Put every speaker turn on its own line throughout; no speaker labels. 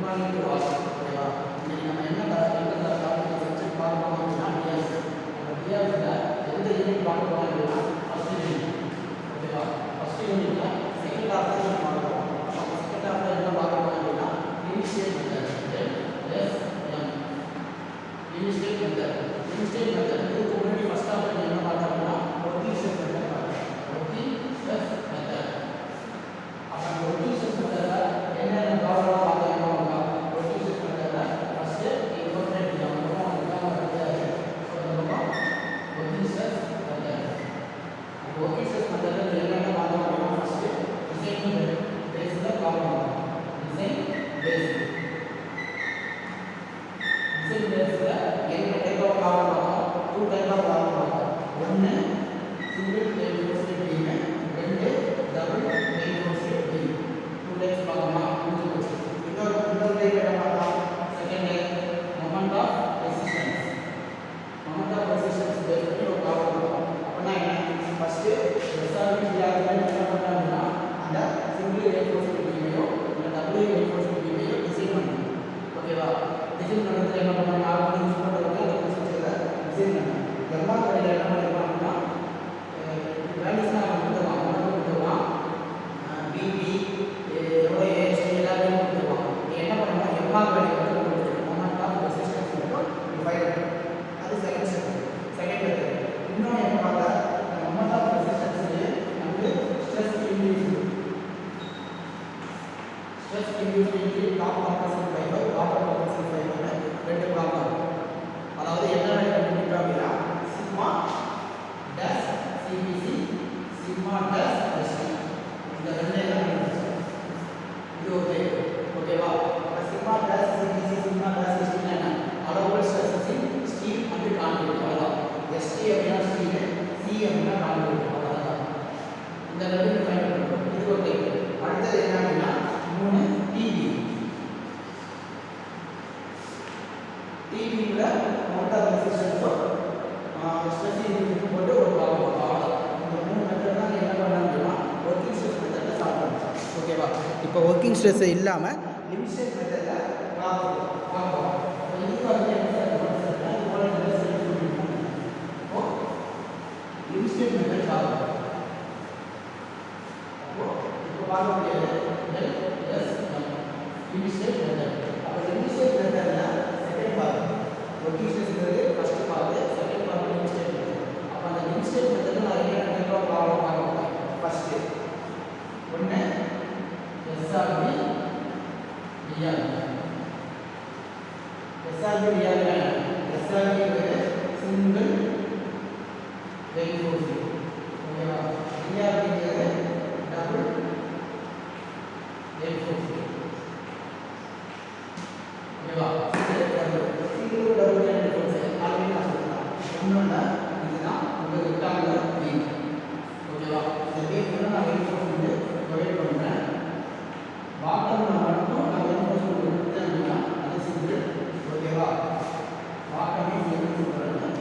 Morning to all. ஓகேவா? இன்னைக்கு நம்ம என்ன டாபிக் சப்ஜெக்ட் பார்க்க போறோம் அப்படின்னா டிஎஸ். அந்த டிஎஸ்ல எந்த யூனிட் பார்க்க போறோம் அப்படின்னா ஃபர்ஸ்ட் யூனிட். ஓகேவா? ஃபர்ஸ்ட் யூனிட்ல செகண்ட் ஹாஃப் தான் நம்ம பார்க்க போறோம். அப்ப செகண்ட் ஹாஃப்ல என்ன பார்க்க போறோம் அப்படின்னா initial method. S M initial method. Initial method இதுக்கு முன்னாடி ஃபர்ஸ்ட் ஹாஃப்ல என்ன பார்த்தோம் அப்படின்னா ஒர்க்கிங் ஸ்ட்ரெஸ் மெத்தட் பார்த்தோம். Working stress method. அப்ப அந்த ஒர்க்கிங் ஸ்ட்ரெஸ் மெத்தட்ல என்னென்ன ப்ராப்ளம் பார்த்தோம்னா ஒர்க்கிங் ஸ்ட்ரெஸ் மெத்தட்ல ஃபர்ஸ்ட் இன்வெர்டட் நம்ம அதுதான் வந்து working stress method. Working stress மெத்தட்ல என்னென்ன பார்த்தோம் அப்படின்னா ஃபர்ஸ்ட் டிசைன் பேஸ்ல ப்ராப்ளம். Design base. டிசைன் பேஸ்ல என்ன டைப் ஆஃப் ப்ராப்ளம் பார்த்தோம்? டூ டைப் ஆஃப் ப்ராப்ளம் பார்த்தோம். ஒன்னு சிங்கிள் ரெயின்ஃபோர்ஸ்டு பீம், ரெண்டு double reinforced beam. Two types பார்த்தோமா? முடிஞ்சு போச்சு. இன்னொரு டைப் என்ன பார்த்தோம்? Second type moment of resistance. Moment of resistance base பண்ணி ஒரு ப்ராப்ளம் பார்த்தோம். அப்படின்னா என்ன? ஃபர்ஸ்ட் எஸ்ஆர்பி டியாகிராம் என்ன பண்ணாங்கன்னா அந்த சிங்கிள் ரெயின்ஃபோர்ஸ்டு பீமையோ இல்ல டபுள் ரெயின்ஃபோர்ஸ்டு பீமையோ டிசைன் பண்ணணும். ஓகேவா? டிசைன் பண்ணுறதுல என்ன பண்ணணும்? நார்மல் யூஸ் பண்ணுறதுக்கு அந்த ப்ரொசீஜரை டிசைன் பண்ணணும். எம்மா கடையில் என்ன பண்ணிருப்பாங்க அப்படின்னா வேல்யூஸ்லாம் அவன் கொடுத்துருவான். மட்டும் கொடுத்துருவான். பிபி எவ்வளோ ஏஎஸ்டி எல்லாத்தையும் கொடுத்துருவான். நீ என்ன பண்ணணும்? எம்மா வேல்யூ மட்டும் கொடுத்துருவோம். மொமெண்ட் ஆஃப் ரெசிஸ்டன்ஸ் மட்டும் நீ ஃபைண்ட் பண்ணணும். அது செகண்ட் ஸ்டெப். Second method. இன்னொன்று என்ன பார்த்தா மொமெண்ட் ஆஃப் ரெசிஸ்டன்ஸ்லேயே நமக்கு stress induced. Stress induced top compensate fibre, bottom compensate fibre ரெண்டு ப்ராப்ளம். அதாவது என்ன கண்டுபிடிப்பா அப்படின்னா sigma dash CBC, sigma dash ST. இந்த ரெண்டே தான் இது ஒரு டைப். ஓகேவா? Sigma dash CBC, sigma dash ST என்ன? Allowable stress in steel and concrete. அவ்வளவுதான். எஸ்டி அப்படின்னா ஸ்டீல், சி அப்படின்னா கான்கிரீட். அவ்வளவுதான். இந்த ரெண்டு ஃபைண்ட் பண்ணுறோம். இது ஒரு டைப். அடுத்தது என்ன அப்படின்னா 3 டிபி. டிபில மொமெண்ட் ஆஃப் ரெசிஸ்டன்ஸோ ஸ்ட்ரெஸ் இன்டியூஸ்டு போட்டு ஒரு ப்ராப்ளம் வரும். அவ்வளோதான். இந்த 3 மெத்தட் தான் என்ன பண்ணணும்னா ஒர்க்கிங் ஸ்ட்ரெஸ் மெத்தடில் சால்வ் பண்ணணும். ஓகேவா? இப்போ ஒர்க்கிங் ஸ்ட்ரெஸ் இல்லாமல் லிமிஷன் மெத்தடில் ப்ராப்ளம் பார்ப்போம். இதுக்கு வந்து என்ன சார் இது போல இப்போ லிமிஷன் மெத்தட் சால்வ் பண்ணுவோம். இப்போ பார்க்க முடியாது லிமிஷன் மெத்தட். அப்போ லிமிஷன் மெத்தட்ல செகண்ட் பார்ட் ஒர்க்கிங் ஸ்ட்ரெஸ்ங்கிறது ஃபர்ஸ்ட் பார்ட், செகண்ட் பார்ட் லிமிஷன் மெத்தட். அப்போ அந்த லிமிஷன் மெத்தட்ல நான் என்ன டைப் ஆஃப் ப்ராப்ளம் பார்க்க போறேன்? ஃபர்ஸ்ட் ஒன்னு S R P D R P. S R P D R P S R P single reinforced. ஓகேவா? டிஆர்பிங்கிறது டபுள் ரெயின்ஃபோர்ஸ்டு. ஓகேவா? சிங்கிள் டபுள் ரெயின்ஃபோர்ஸ்டு ஆல்ரெடி நான் சொல்லிட்டேன். ஒன்னொன்னா இதுதான் உங்க ரெக்டாங்குலர் பீம். ஓகேவா? இந்த பீம் நான் ரெயின்ஃபோர்ஸ் வந்து ப்ரொவைட் பண்ணுறேன். பாட்டம்ல மட்டும் நான் ரெயின்ஃபோர்ஸ் கொடுத்தேன் அப்படின்னா அது சிங்கிள். ஓகேவா? பாட்டமே சிங்கிள் சொல்கிறேன்.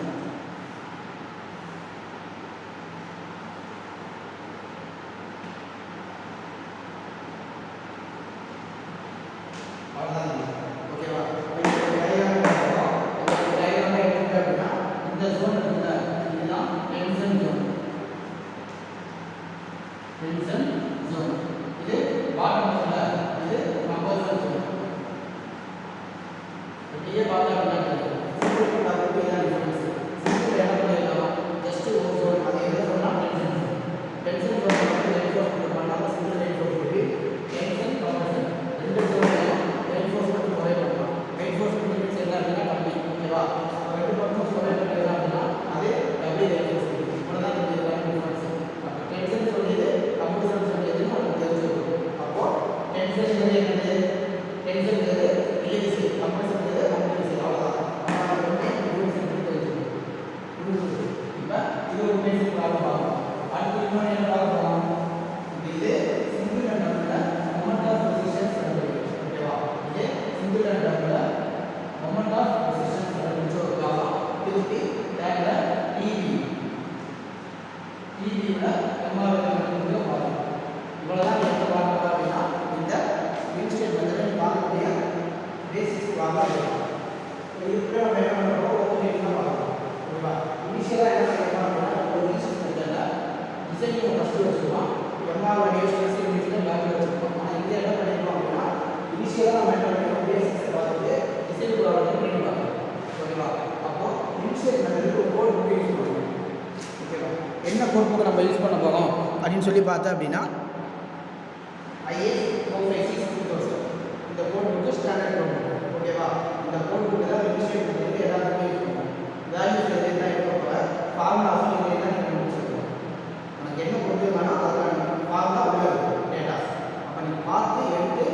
அவ்வளோதான். ஓகேவா? டயக்ராம் எடுத்துக்கிட்டேன் அப்படின்னா இந்த ஜோன் இருக்குல்ல இதுதான் டென்ஷன் ஜோன். டென்ஷன் ஜோன் இது பாட்டம்ல, இது கம்பல்சன் ஜோன். அப்படியே பார்த்தா அப்படின்னா சிங்கிள் பார்த்துட்டு இதான் டிஃபரன்ஸ். சிங்கிள் என்ன பண்ணிடலாம்? ஜஸ்ட் ஒரு ஜோன். அது எதை சொன்னால் டென்ஷன் ஜோன். டென்ஷன் ஜோன் வந்து ரெயின்ஃபோர்ஸ் பண்ணால் சிங்கிள் ரெயின்ஃபோர்ஸ் இருக்கு. டென்ஷன் கம்பல்சன் ரெண்டு ஜோன்லையும் ரெயின்ஃபோர்ஸ் மட்டும் ப்ரொவைட் பண்ணலாம். ரெயின்ஃபோர்ஸ் லிமிட்ஸ் என்ன அப்படின்னா கம்மி. ஓகேவா? ரெண்டு பக்கம் ப்ரொவைட் பண்ணிடலாம் அப்படின்னா அது டபுள் ரெயின்ஃபோர்ஸ் இருக்கு. இவ்வளோதான் இந்த டிஃபரன்ஸ். அப்போ டென்ஷன் சொல்லியது கம்பல்சன் சொல்லியதுன்னு நமக்கு தெரிஞ்சுக்கணும். அப்போ டென்ஷன் என்னது? Tension release, compulsion complete. அவ்வளோதான். தெரிஞ்சுக்கணும். இப்போ இது ஒரு பேசிக் ப்ராப்ளம் ஆகும். அடுத்து இன்னொன்று என்ன பார்க்கலாம்? இது சிங்கிள் அண்ட் டபுள்ல மொமெண்ட் ஆஃப் ரெசிஸ்டன்ஸ் கண்டுபிடிக்கும். ஓகேவா? இது சிங்கிள் அண்ட் டபுள்ல மொமெண்ட் ஆஃப் ரெசிஸ்டன்ஸ் கண்டுபிடிச்ச ஒரு ப்ராப்ளம். இதுக்கு டேக்ல டிபி. டிபில எம்ஆர் கண்டுபிடிக்க ப்ராப்ளம். இவ்வளோதான் என்ன பார்க்கலாம் அப்படின்னா இந்த லிமிஷன் மெத்தடை பார்க்கக்கூடிய பேசிக்ஸ் வாங்க இதுக்கு நம்ம என்ன பண்ணுறோம் ஓப்பனிங் தான் பார்க்கணும் ஓகேவா. இனிஷியலாக என்ன பண்ணலாம் ஒரு இனிஷியல் மெத்தடில் டிசைனிங் ஃபஸ்ட்டு வச்சுருக்கோம் எல்லா வடிவம் இனிஷியல் பேக்கில் வச்சுருக்கோம். ஆனால் இங்கே என்ன பண்ணிருக்கோம் அப்படின்னா இனிஷியலாக நம்ம என்ன பண்ணிருக்கோம் பேசிக்ஸை பார்த்துட்டு டிசைன் ப்ராப்ளம் பண்ணி பார்க்கணும் ஓகேவா. அப்போ இனிஷியல் மெத்தடுக்கு ஒரு கோட் புக்கு யூஸ் பண்ணுவோம் ஓகேவா. என்ன கோட் புக்கு நம்ம யூஸ் பண்ண போகிறோம் அப்படின்னு சொல்லி பார்த்தா அப்படின்னா IS 456 இந்த code book standard code book ஓகேவா. இந்த கோட் புக்கு தான் இனிஷியல் மெத்தடுக்கு எல்லாத்துக்குமே யூஸ் பண்ணுவோம். வேல்யூஸ் எதுவும் தான் எடுக்க ஃபார்முலாஸும் இதில் தான் நீங்கள் முடிச்சிருக்கோம். உனக்கு என்ன பொருள் வேணால் அதுக்கான ஃபார்முலா உள்ள இருக்கும் டேட்டா. அப்போ நீங்கள் பார்த்து எடுத்து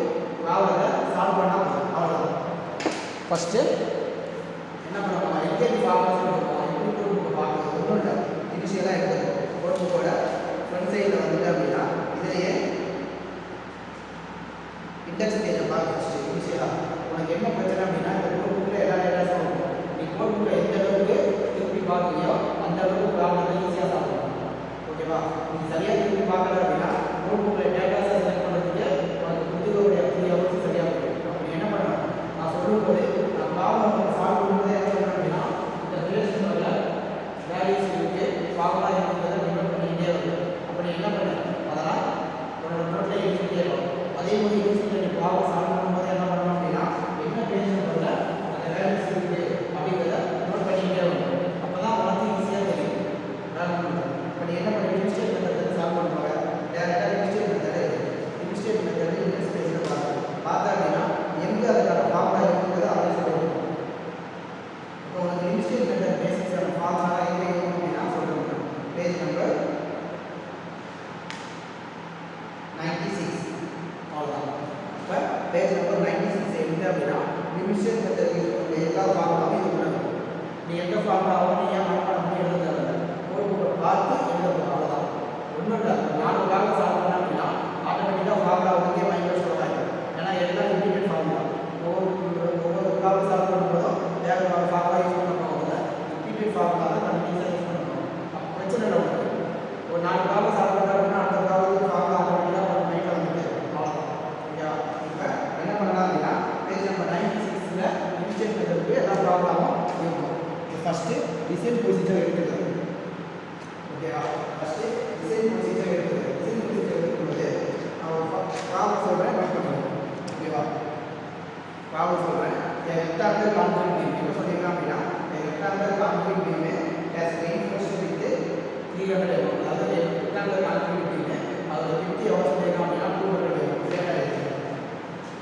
ப்ராப்ளத்தை சால்வ் பண்ணால் அவ்வளோதான். ஃபஸ்ட்டு என்ன பண்ணுவோம் எல்கேஜி ஃபார்முலாஸ் எப்படி கோட் புக்கை பார்க்கணும் ஒன்றும் இல்லை. இனிஷியலாக எடுத்து கோட் புக்கோட ஃப்ரண்ட் சைடில் வந்துட்டு அப்படின்னா இதிலேயே இண்டெக்ஸ் பேஜை பார்க்க ஃபஸ்ட்டு இனிஷியலாக உனக்கு என்ன பிரச்சனை அப்படின்னா இந்த கோட் புக்கில் எல்லா டேட்டாஸும் இருக்கும். நீ கோட் புக்கை எந்த அளவுக்கு திருப்பி பார்க்குறியோ அந்த அளவுக்கு ப்ராப்ளத்தை ஈஸியாக சால்வ் பண்ணலாம் ஓகேவா. நீங்கள் சரியாக திருப்பி பார்க்கல அப்படின்னா நோட் புக்கில் டேட்டாஸை செலக்ட் பண்ணுறதுக்கு உனக்கு புத்தகோடைய 3 ஹவர்ஸ் சரியாக போயிடும். அப்படி என்ன பண்ணணும் நான் சொல்லும்போது நான் ப்ராப்ளம் சால்வ் பண்ணும்போது என்ன பண்ணணும் அப்படின்னா இந்த ரிலேஷனோட வேல்யூஸ் இருக்குது ஃபார்முலா இருக்கிறத டிபெண்ட் பண்ணிக்கிட்டே வருது. அப்படி என்ன பண்ணணும் அதெல்லாம் உன்னோட நோட்டில் எழுதிக்கிட்டே வரும். அதே மாதிரி யூஸ் பண்ணி ப்ராப்ளம் சால்வ் பண்ணும்போது என்ன பண்ணணும் அப்படின்னா என்ன பேஜ் அந்த வேல்யூஸ் இருக்குது அப்படிங்கிறத நோட் பண்ணிக்கிட்டே வரும். அப்போ தான் உனக்கு ஈஸியாக தெரியும். இப்போ நீ என்ன பண்ணி இன்ஸ்டேட் மெத்தட் சால்வ் பண்ணுவாங்க டேரெக்டாக இன்ஸ்டேட் மெத்தட் இன்டெக்ஸ் பேஜில் பார்த்தா அப்படின்னா எங்கே அதுக்கான ஃபார்முலா இருக்குங்கிறத அதே சொல்லுவோம். இப்போ உனக்கு இன்ஸ்டேட் மெத்தட் பேசிக்ஸான ஃபார்முலா எங்கே இருக்கும் அப்படின்னா சொல்லுவாங்க பேஜ் நம்பர் 96 அவ்வளோதான். இப்போ பேஜ் நம்பர் 96 எங்கே அப்படின்னா இன்ஸ்டேட் மெத்தட் யூஸ் பண்ணி எல்லா ஃபார்முலாவும் இது பண்ணணும். நீ எந்த ஃபார்முலாவும் நீ ஏன் மனப்பாடம் பண்ணி எழுத தேவையில்லை. கோட் புக்கை பார்த்து எழுதணும் அவ்வளோதான். ஒன்றும் இல்லை 4 ப்ராப்ளம் சால்வ் பண்ண அப்படின்னா ஆட்டோமேட்டிக்காக ஃபார்முலா உனக்கே மைண்டில் ஸ்டோர் ஆகிடும். ஏன்னா எல்லாம் இண்டிபெண்ட் ஃபார்முலா. ஒவ்வொரு ப்ராப்ளம் சால்வ் பண்ணும்போதும் வேறு ஃபார்முலா யூஸ் பண்ண போகிறதில்ல. இண்டிபெண்ட் ஃபார்முலா தான் கண்டினியூஸாக யூஸ் பண்ணணும். அப்போ பிரச்சனை இல்லை உனக்கு. ஒரு 4 ப்ராப்ளம் சால்வ் பண்ணுற அப்படின்னா அடுத்த ப்ராப்ளத்துக்கு ஃபார்முலா ஆட்டோமேட்டிக்காக உனக்கு மைண்டில் வந்துட்டு அவ்வளோதான் ஓகேவா. இப்போ என்ன பண்ணலாம் அப்படின்னா பேஜ் நம்பர் 96ல் இன்ஸ்டேட் மெத்தடுக்கு எல்லா ப்ராப்ளமும் இருக்கும். ஃபஸ்ட்டு டிசைன் ப்ரொசீஜர் எடுக்கிறது ஓகேவா. ஃபஸ்ட்டு டிசைன் ப்ரொசீஜர் எடுக்கிறது. டிசைன் ப்ரொசீஜர் எடுக்கும்போது நான் ஒரு ப்ராப்ளம் சொல்கிறேன் நோட் பண்ணுறேன் ஓகேவா. ப்ராப்ளம் சொல்கிறேன் ரெக்டாங்குலர் கான்கிரீட் பீம் என்ன சொல்லியிருக்கேன் அப்படின்னா rectangular concrete beam case reinforcement with 300 mm அதாவது ரெக்டாங்குலர் கான்கிரீட் பீமு அதோட வித்து எவ்வளோ சொல்லியிருக்கேன் அப்படின்னா 200 mm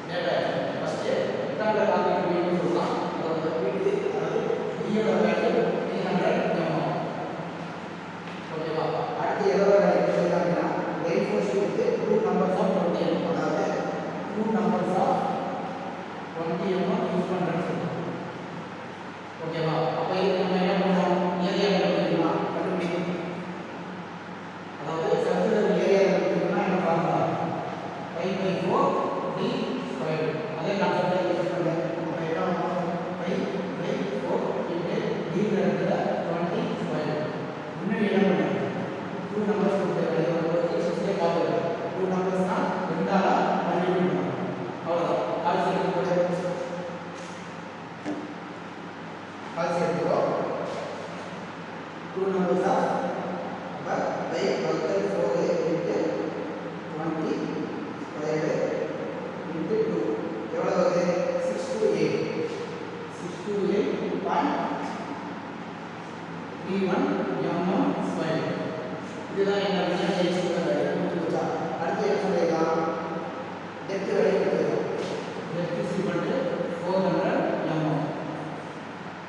data first rectangular concrete பீம்னு சொல்லலாம். அதோட வித்து அதாவது ஈயோட வேல்யூ 300 mm ஓகேவா. அடுத்து எவ்வளோ வேல்யூ சொல்லியிருக்கேன் அப்படின்னா reinforcement with 2 numbers of 20 mm அதாவது 2 numbers of 20 mm யூஸ் பண்ணுறேன்னு சொல்லுவோம் ஓகேவா. அப்போ இதுக்கு நம்ம என்ன பண்ணுவோம் ஏரியா கண்டுபிடிக்கலாம். அதாவது சர்க்குலர் ஏரியா கண்டுபிடிக்கணும்னா என்ன பண்ணலாம் 5/4 d ஸ்கொயர் அதே கான்செப்டை யூஸ் பண்ணுறேன். நம்ம என்ன பண்ணுவோம் 5/4 d இருக்கிற 20 ஸ்கொயர் முன்னாடி என்ன பண்ணுறேன் 2 நம்பர்ஸ் கொடுத்துருக்கேன். ஒரு எக்ஸஸ்லேயே பார்த்துருக்கேன் 2 நம்பர்ஸ்னால் 2ஆல் மல்டிப்ளை பண்ணணும் அவ்வளோதான். கால்சி எடுத்துக்கிறோம் 2 numbers are but by 4 into 20 square into 2 எவ்வளோ வருது 628 mm ஸ்கொயர். இதுதான் என்ன அப்படின்னா அடுத்து என்ன சொல்லிடலாம் டெப்த் வேல்யூ கொடுத்துருக்கோம். Depth is equal to 400 mm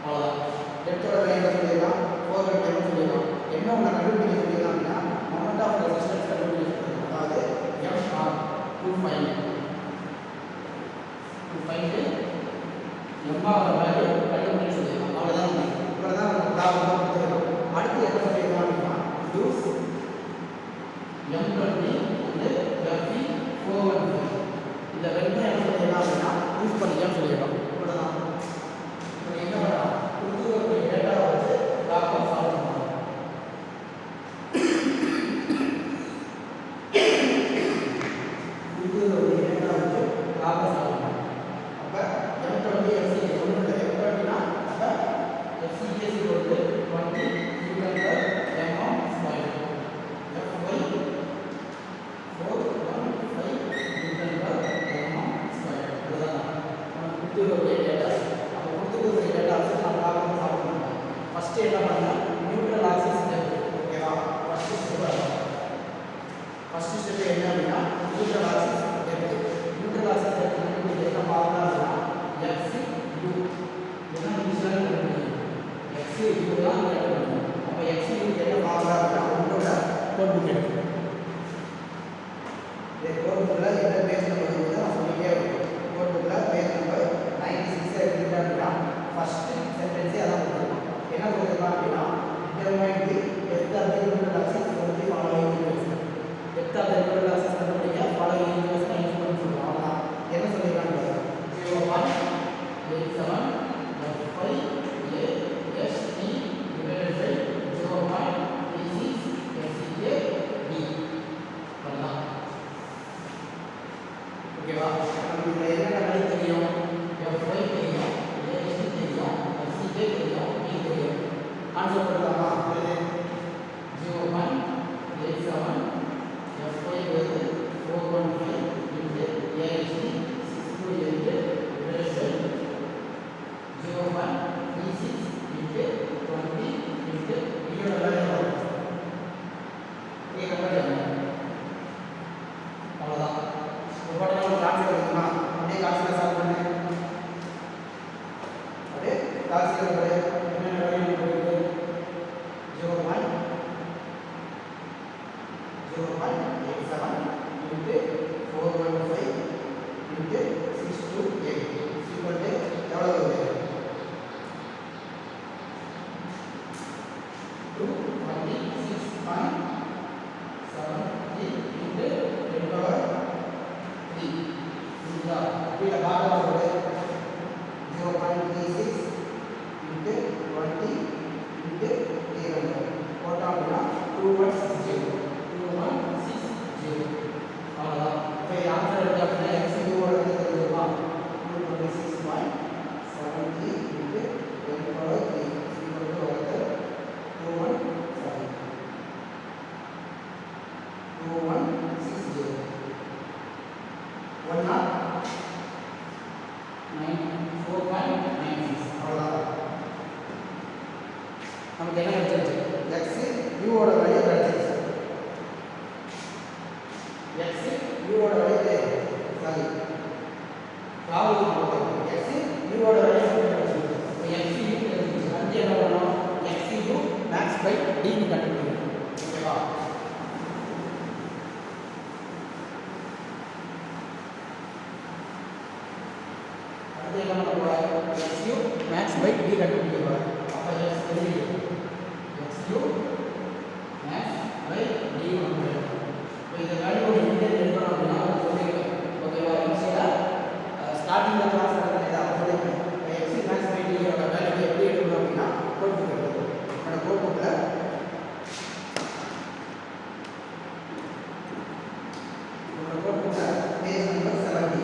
அவ்வளோதான். டெப்த்தோட வேல்யூ சொல்லிடலாம் 400 mm சொல்லிடலாம். என்ன ஒன்று கண்டுபிடிக்க சொல்லிடலாம் அப்படின்னா மொமெண்ட் ஆஃப் ரெசிஸ்டன்ஸ் கண்டுபிடிக்க சொல்லிடலாம். அதாவது MR 2 MR வேல்யூ கண்டுபிடிக்க சொல்லிடலாம். அவ்வளோதான். இவ்வளோ தான் நம்ம ப்ராப்ளம் தான் கொடுத்துருக்கோம். அடுத்து என்ன சொல்லிடலாம் அப்படின்னா யூஸ் ஃபர்ஸ்ட் ஸ்டெப் என்ன அப்படின்னா neutral axis depth. Neutral axis depth வந்து என்ன பார்க்கலாம்னா x u என்ன இனிஷியல் கண்டுபிடிக்கணும். x u தான் கண்டுபிடிக்கணும். அப்ப x u என்ன பார்க்கலாம்னா உங்களோட கோட் புக் எடுக்கணும். இந்த கோட் புக்ல என்ன பேஜ் நம்பர் வந்து நான் சொல்லிட்டே இருக்கேன். கோட் புக்ல பேஜ் நம்பர் 96 எடுத்துக்கிட்டா ஃபர்ஸ்ட் சென்டென்ஸ் அதான் கொடுத்துருக்கோம். என்ன கொடுத்துருக்காங்க அப்படின்னா determine the depth of the neutral axis for the following equation. Depth of the neutral axis கண்டுபிடிக்க following equation யூஸ் பண்ணி சொல்றோம். அவ்வளவுதான். என்ன சொல்லிருக்காங்க 0.87 f5 a s t divided by 0.36 fck d. அவ்வளவுதான். ஓகேவா? நமக்கு என்ன கணக்கு தெரியும்? f5 தெரியும், a s t தெரியும், fck தெரியும், d தெரியும். ஆன்சர் பண்ணலாமா? 0.87 f5 வந்து 415 into AST 628 divided by 0.36 into 20 into இதோட வேல்யூ வரும். அவ்வளோதான். இப்போ நம்ம கால்குலேட் பண்ணா அப்படியே கால்குலேட் சால்வ் பண்ணு. அப்படியே கால்குலேட் பண்ணு. என்ன வேல்யூ போடுது? 0.87 into 415 into 628 equal to எவ்வளவு வருது? 226.70 into 10 power 3. இதுதா கீழ பாகம் வருது 0.36 into 20 into 300 போட்டோம்னா 2160. அவ்வளோதான். இப்போ ஆன்சர் எடுத்து அப்படின்னா எக்ஸ்யூ ஓட வந்து தெரிஞ்சுமா 226.70 into 10 power 3 equal to வருது 2160. 4.96. அவ்வளோதான். நமக்கு என்ன கிடைச்சிருச்சு? எக்ஸ் யூவோட வேல்யூ கிடைச்சிருச்சு. எக்ஸ் யூவோட வேல்யூ சாரி ராகுல் எக்ஸ் யூவோட வேல்யூ கிடைச்சிருச்சு. இப்போ எக்ஸ் யூ கிடைச்சிருச்சு. வந்து என்ன பண்ணணும்? X U max by D ன்னு கண்டுபிடிக்கணும். ஓகேவா? அடுத்து என்ன பண்ண போறோம்? X U max by D கண்டுபிடிக்க போறோம். அப்ப எக்ஸ் தெரியும். X U max by D கண்டுபிடிக்கணும். இப்போ இந்த வேல்யூ எங்க எடுக்கணும் அப்படின்னா சொல்லிருக்கேன். ஓகேவா? ஈஸியா ஸ்டார்டிங்ல கிளாஸ் நடந்தது அப்ப சொல்லிருக்கேன். எக்ஸ் மேக்ஸ் பை டி யோட வேல்யூ எப்படி எடுக்கணும் அப்படின்னா கோட் புக் எடுக்கணும். நம்ம கோட் புக்ல பேஜ் நம்பர் 70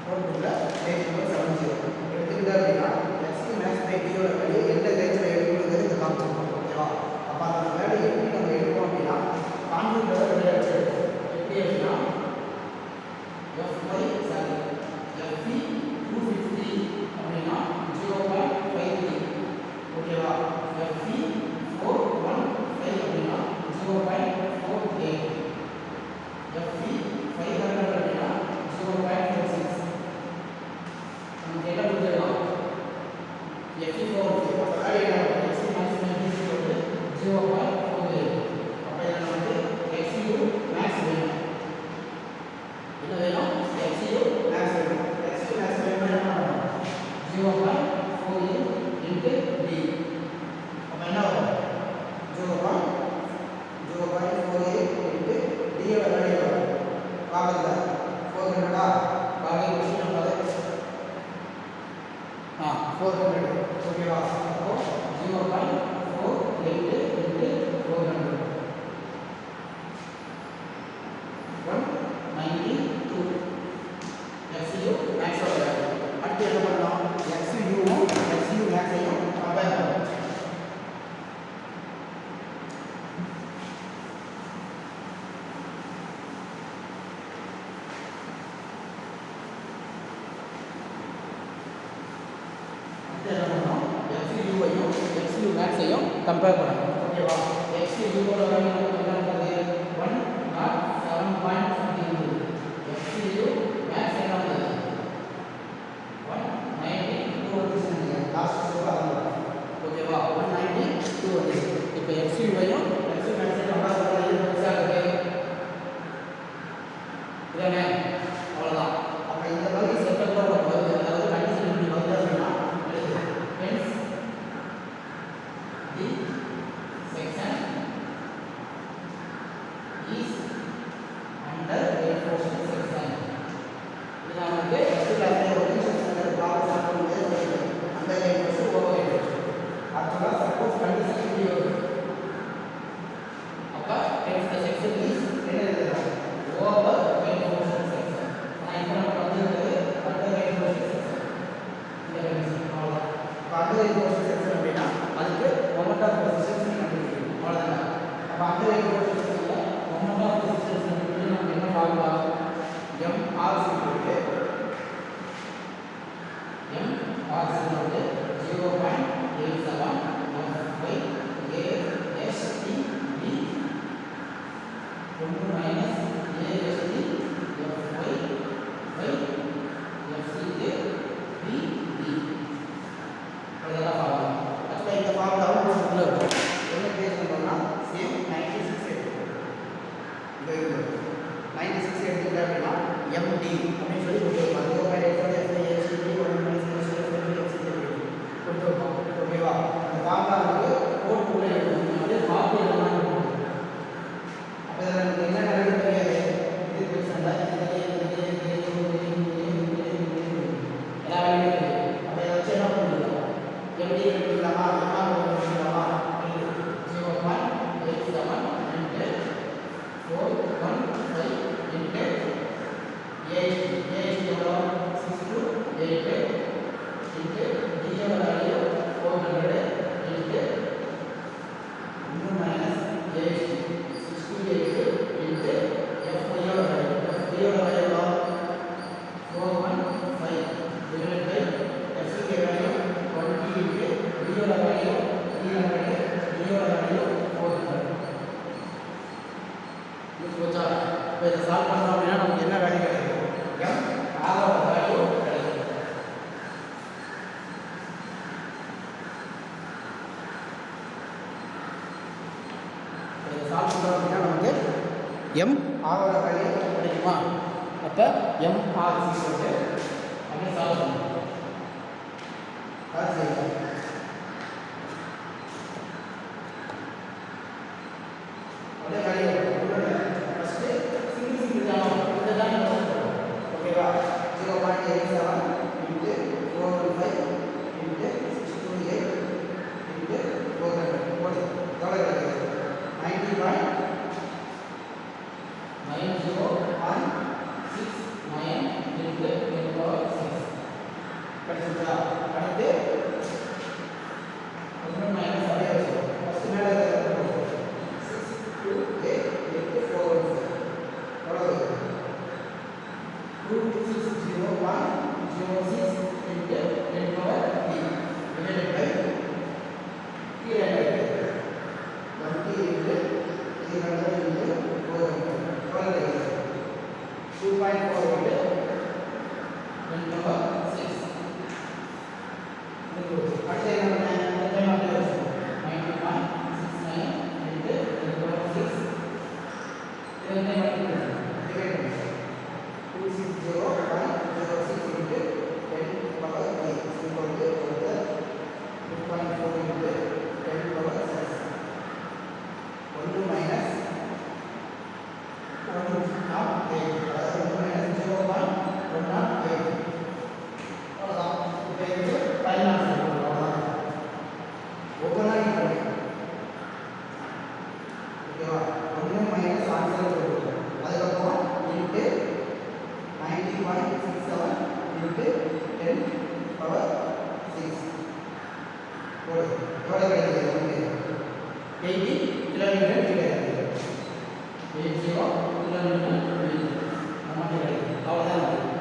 கோட்புக்ல பேஜ் நம்பர் 70 எடுத்துக்கிட்டா அப்படின்னா எக்ஸ் மேக்ஸ் பை டியோட வேல்யூ எந்த ரேஞ்சில் எடுக்கணுங்கிறது இந்த காமிச்சிருக்கோம். ஓகேவா? அப்போ அந்த வேல்யூ எப்படி நம்ம எடுப்போம் அப்படின்னா கான்செப்டோட வெளியே எடுப்போம். எப்படி அப்படின்னா f5 சாரி fp 250 அப்படின்னா 0.53. ஓகேவா? fp 415 அப்படின்னா 0.48. fp 500 அப்படின்னா 0.46. நமக்கு என்ன கொடுத்துருக்கோம்? fp 4 மேக்ஸையும் கம்பேர் பண்ணணும். ஓகேவா? எக்ஸ் ஜீரோட வேல்யூ நமக்கு என்ன வந்தது? 107.15. எக்ஸ் ஜீரோ மேக்ஸ் என்ன வந்தது? 192 வந்துச்சு. லாஸ்ட் ஸ்டெப் அதான். ஓகேவா? 192 வந்துச்சு. இப்போ எக்ஸ் ஜீரோவையும் எக்ஸ் மேக்ஸையும் கம்பேர் பண்ணா இது பெருசாக இருக்கு. இதானே? அவ்வளோதான். அப்போ இந்த மாதிரி செட்டப்போட வருது, அதாவது கண்டிஷன் இப்படி வருது அப்படின்னா hence the section is under reinforcement section. இது நமக்கு ஃபர்ஸ்ட் கிளாஸ்ல ஒரு செக்ஷன்ல ப்ராப்ளம் சால்வ் பண்ணும்போது அந்த reinforcement ஓவர் reinforcement. ஆக்சுவலா சப்போஸ் கண்டிஷன் இப்படி வருது, அப்ப hence the section is என்ன எழுதலாம்? Over reinforcement section. ஆனா இப்போ நம்ம வந்திருக்கிறது under reinforcement section. இந்த கண்டிஷன் அவ்வளவுதான். அப்ப under reinforcement section அப்படின்னா அதுக்கு மொமெண்ட் ஆஃப் ரெசிஸ்டன்ஸ் கண்டுபிடிக்கணும். அவ்வளவுதான். அப்ப under reinforcement sectionல மொமெண்ட் ஆஃப் ரெசிஸ்டன்ஸ் கண்டுபிடிக்க நம்ம என்ன பார்க்கலாம்? MR = MR = 0.87 by AST B 1 minus AST FY by FCJ BD. அதெல்லாம் பார்க்கலாம். ஆக்சுவலாக இந்த ஃபார்முலாவும் உள்ள இருக்கும். என்ன பேஸ் பண்ணோம்னா சேம் 96 எடுத்துக்கணும். இந்த 96 எடுத்துக்கிட்டா அப்படின்னா MD அப்படின்னு சொல்லி கொடுத்துருப்பாங்க. 0.87 FCJ 1 minus FCJ கொடுத்துருப்பாங்க. ஓகேவா? அந்த ஃபார்முலா வந்து கோட்குள்ளே எழுதணும். அப்படியே மாற்றி எழுதலாம். அப்போ இதில் நமக்கு என்ன நடக்குது தெரியாது. இது பெருசாக எல்லா வேலையும் தெரியும். அப்போ இதை வச்சு என்ன பண்ணிக்கலாம்? MD கண்டுபிடிக்கலாமா? MR கண்டுபிடிக்கலாமா? 0.87 into 415 into AHT எவ்வளோ? 6288 into D யோட value 400 into 1 minus AHT 628 into FY யோட வேல்யூ. FY யோட வேல்யூ எவ்வளோ? 415 divided by FCK value 20 into D யோட வேல்யூ 300 D யோட வேல்யூ 400. இது போச்சா? இப்போ இதை சால்வ் பண்ணோம் அப்படின்னா நமக்கு என்ன வேல்யூ கிடைக்கும்? M R ஓட வேல்யூ கிடைக்கும். இதை சால்வ் பண்ணுறோம் அப்படின்னா நமக்கு MR ஓட வேல்யூ கிடைக்குமா? அப்போ MR அப்படின்னு சால்வ் பண்ணணும். அது சரி. அதே வேல்யூ ஃபர்ஸ்ட் சிங்கிள் தான் இதை தான் நம்ம சொல்றோம். ஓகேவா? 0.87 into 415 into 628 into 400 போடு. எவ்வளோ கிடைக்குது? 90.9069 into 10^6 கிடைச்சிருக்கா? அடுத்து 1 மைனஸ் அதே வச்சுக்கோ. ஃபர்ஸ்ட் மேலே இருக்கிறது 628 into 415 எவ்வளோ? 260.06 into 10^3 divided by 300 20 into 300 into 400 எவ்வளோ கிடைக்குது? 2.4 into 10^6. அடுத்து என்ன பண்ணேன்? அடுத்த மாதிரி வச்சுக்கோ. 90.69 into 10^6 இதனை மட்டும் டிவைட் பண்ணு. 260.06 into 10^5 equal to 2.4 into 10^6. 1 minus 108 அதாவது 1 minus 0.108 அவ்வளோதான். இப்போ இது ஃபைனல் ஆன்சர் அவ்வளோதான். ஒவ்வொன்றா நீ பண்ணி ஓகேவா? 1 மைனஸ் ஆன்சர் போடுவோம். அதுக்கப்புறம் இன்ட்டு 90.67 இன்ட்டு 10^6 போடு. எவ்வளோ கிடைக்குது? 80 கிலோமீட்டர் கிடைக்குது. 80 கிலோமீட்டர் நமக்கு கிடைக்குது. அவ்வளோதான்.